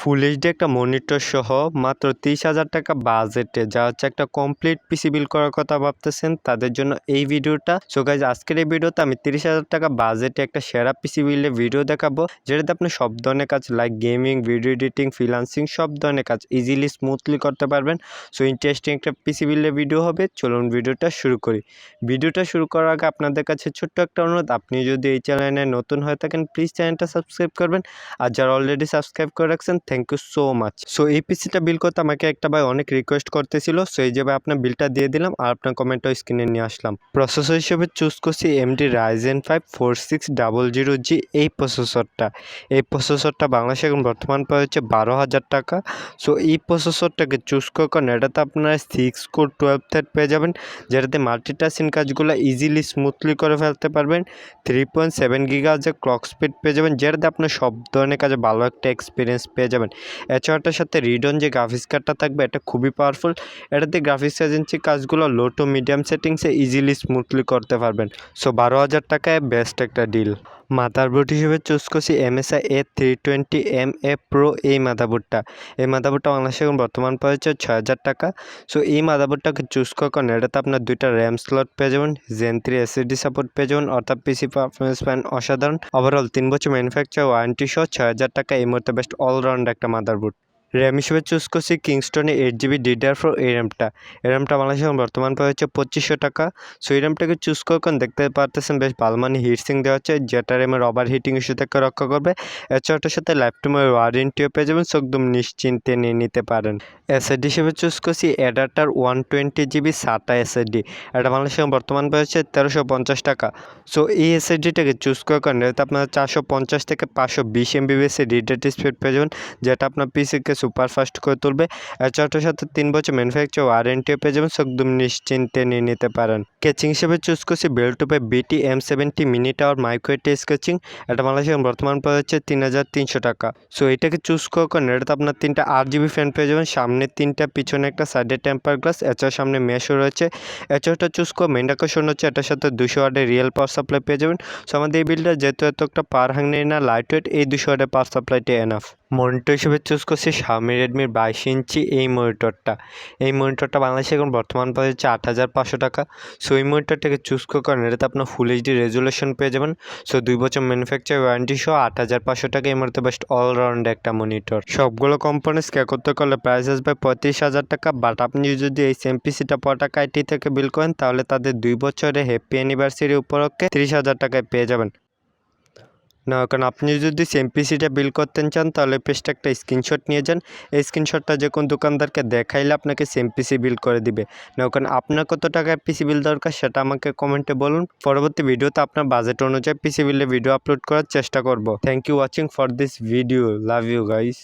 Full HD একটা monitor সহ মাত্র 30,000 টাকা বাজেটে যা হচ্ছে একটা কমপ্লিট পিসি বিল্ড করার কথা ভাবতেছেন তাদের জন্য এই ভিডিওটা। সো গাইজ আজকের এই ভিডিওতে আমি 30,000 টাকা বাজেটে একটা সেরা পিসি বিল্ডের ভিডিও দেখাবো, যেটাতে আপনি সব ধরনের কাজ like gaming, video editing, freelancing সব ধরনের কাজ ইজিলি স্মুথলি করতে পারবেন। সো ইন্টারেস্টিং একটা পিসি বিল্ডের ভিডিও হবে। চলুন ভিডিওটা শুরু করি। ভিডিওটা শুরু করার আগে আপনাদের কাছে ছোট্ট একটা অনুরোধ, আপনি যদি এই চ্যানেলে নতুন হয়ে থাকেন প্লিজ চ্যানেলটা সাবস্ক্রাইব করবেন, আর যারা অলরেডি সাবস্ক্রাইব করে রাখছেন thank you so much. So এই পিসিটা বিল করতে আমাকে একটা ভাই অনেক রিকোয়েস্ট করতেছিল, সো এই যে ভাই আপনার বিলটা দিয়ে দিলাম আর আপনার কমেন্টটা স্ক্রিনে নিয়ে আসলাম। প্রসেসর হিসেবে চুজ করছি AMD Ryzen 5 4600G এই প্রসেসরটা। এই প্রসেসরটা বাংলাদেশে এখন বর্তমান প্রায় হচ্ছে 12,000 টাকা। সো এই প্রসেসরটাকে চুজ করেন, এটাতে আপনারা 6 কোর 12 থ্রেড পেয়ে যাবেন, যেটাতে মাল্টিটাস্কিং কাজগুলো ইজিলি স্মুথলি করে ফেলতে পারবেন। 3.7 GHz ক্লক স্পিড পেয়ে যাবেন, যেটাতে আপনার সব ধরনের কাজে ভালো একটা এক্সপিরিয়েন্স পেয়ে যাবেন। এছাড়াটার সাথে রিডন যে গ্রাফিক্স কার্ডটা থাকবে এটা খুবই পাওয়ারফুল। এটাতে গ্রাফিক্স এজেন্সি কাজগুলো লো টু মিডিয়াম সেটিংসে ইজিলি স্মুথলি করতে পারবেন। সো 12,000 টাকায় বেস্ট একটা ডিল। মাদারবোর্ড হিসেবে চুজ করছি MSI A320MA Pro এই মাদারবোর্ডটা। এই মাদারবোর্ডটা বাংলাদেশে এখন বর্তমান প্রাইস হচ্ছে 6,000 টাকা। সো এই মাদারবোর্ডটাকে চুজ করেন, এটাতে আপনার দুইটা র্যাম স্লট পেয়ে যাবেন, Zen 3 SSD সাপোর্ট পেয়ে যাবেন, অর্থাৎ পিসি পারফরমেন্স প্যান অসাধারণ। ওভারঅল 3 বছর ম্যানুফ্যাকচার ওয়ারেন্টি সহ 6,000 টাকা এই মুহূর্তে বেস্ট অলরাউন্ড একটা মাদারবোর্ড। র্যাম হিসেবে চুজ করছি কিংস্টনে 8GB DDR4 এই র্যামটা। এই র্যামটা বাংলাদেশে বর্তমান প্রাইস হচ্ছে 2,500 টাকা। সো এই র্যামটাকে চুজ করেন, দেখতে পারতেছেন বেশ ভালো মানে হিটসিং দেওয়া হচ্ছে, যেটা র্যামের ওভার হিটিং ইস্যু থেকে রক্ষা করবে। এছাড়াটার সাথে লাইফটাইমের ওয়ারেন্টিও পেয়ে যাবেন, সো একদম নিশ্চিন্তে নিয়ে নিতে পারেন। এসএসডি হিসেবে চুজ করছি অ্যাডাপ্টার 120GB SATA এসএসডি। এটা বাংলাদেশে বর্তমান প্রাইস হচ্ছে 1,350 টাকা। সো এই এসএসডিটাকে চুজ করেন, এতে আপনার 450 থেকে 520 MBps এর রিড রেট স্পিড পেয়ে যাবেন, যেটা আপনার পিসিকে সুপার ফাস্ট করে তুলবে। এছাড়াটার সাথে 3 বছর ম্যানুফ্যাকচার ওয়ারেন্টিও পেয়ে যাবেন, সো একদম নিশ্চিন্তে নিয়ে নিতে পারেন। স্কেচিং হিসেবে চুজ করছি বেলটপে BT M70 mini tower micro sketching. এটা বাংলাদেশে বর্তমান প্রাইস হচ্ছে 3,300 টাকা। সো এটাকে চুজ করেন, এটাতে আপনার 3টা RGB ফ্যান পেয়ে যাবেন, সামনে 3টা, পিছনে একটা, সাইডে টেম্পার গ্লাস, এছাড়া সামনে মেশও রয়েছে। এছাড়াটা চুজ করে মেইন আকর্ষণ হচ্ছে এটার সাথে 200 ওয়াটের রিয়েল পাওয়ার সাপ্লাই পেয়ে যাবেন। সো আমাদের এই বিলটা যেহেতু এত একটা পাওয়ার হাঙ্গি না, লাইট ওয়েট, এই 200 ওয়াটের পাওয়ার সাপ্লাইটি এনাফ। মনিটর হিসেবে চুজ করছি Xiaomi Redmi 22 ইঞ্চি এই মনিটরটা। এই মনিটরটা বাংলাদেশে এখন বর্তমান প্রাইস হচ্ছে 8,500 টাকা। সো এই মনিটরটাকে চুজ করেন, এটাতে আপনার ফুল এইচডি রেজুলেশন পেয়ে যাবেন। সো 2 বছর ম্যানুফ্যাকচার ওয়ারেন্টি সহ 8,500 টাকা এই মুহূর্তে বেস্ট অলরাউন্ড একটা মনিটর। সবগুলো কম্পোনেন্টস করতে করলে প্রাইস আসবে 35,000 টাকা। বাট আপনি যদি এই সেম পিসিটা পটাকা আইটি থেকে বিল করেন তাহলে তাদের 2 বছরের হ্যাপি অ্যানিভার্সারি উপলক্ষে 30,000 টাকায় পেয়ে যাবেন। না, কারণ আপনি যদি সেম পিসিটা বিল করতে চান তাহলে পেজটা একটা স্ক্রিনশট নিয়ে যান। এই স্ক্রিনশটটা যে কোনো দোকানদারকে দেখাইলে আপনাকে সেম পিসি বিল করে দিবে। না, কারণ আপনার কত টাকার পিসি বিল দরকার সেটা আমাকে কমেন্টে বলুন। পরবর্তী ভিডিওতে আপনার বাজেট অনুযায়ী পিসি বিলের ভিডিও আপলোড করার চেষ্টা করব। Thank you watching for this video. Love you guys.